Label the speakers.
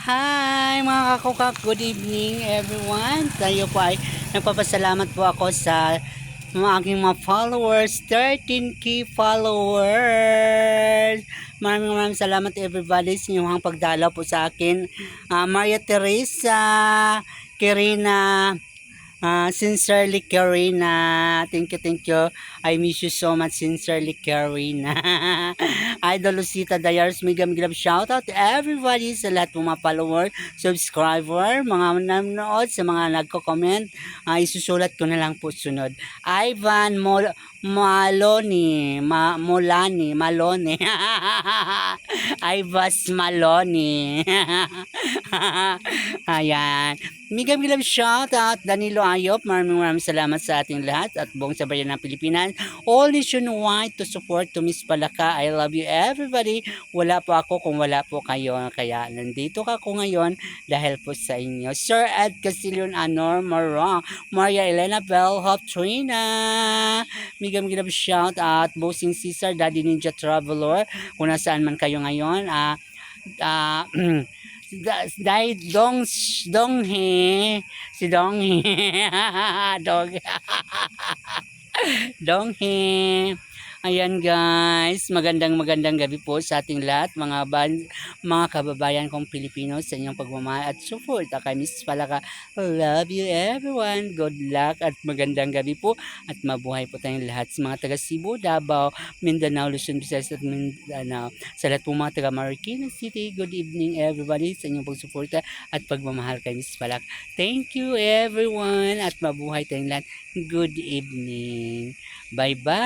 Speaker 1: Hi mga kakukak, good evening everyone. Tayo po ay nagpapasalamat po ako sa aking mga followers, 13K followers. Maraming salamat everybody sa inyong pagdalaw po sa akin. Maria Teresa, Kirina, sincerely Karina, thank you. I miss you so much, sincerely Karina. Idol Lucita Dayars, mega love shout out to everybody sa lahat ng mga follower, subscriber, mga nanonood, sa mga nagko-comment. Isusulat ko na lang po sunod. Ivan Malone. Ivas Malone. Ayan. Mega love shout out Danilo Ayop. Maraming salamat sa ating lahat at buong sabayan ng Pilipinas. All nationwide to support to Miss Palaka. I love you everybody. Wala po ako kung wala po kayo. Kaya nandito ako ngayon dahil po sa inyo. Sir Ed Castillion Anor Marong, Maria Elena Bellhop Trina. Mega love shout out Bossing Cesar, Daddy Ninja Traveler. Kung nasaan man kayo ngayon. Dai Donghe si Donghe Dog Donghe. Ayan guys, magandang gabi po sa ating lahat mga kababayan kong Pilipino sa inyong pagmamahal at support. Kay Miss Palaka, love you everyone. Good luck at magandang gabi po at mabuhay po tayong lahat sa mga taga Cebu, Davao, Mindanao, Luzon, Visayas at Mindanao. Sa lahat po mga taga Marikina City, good evening everybody sa inyong pagsuporta at pagmamahal kay Miss Palaka. Thank you everyone at mabuhay tayong lahat. Good evening. Bye-bye.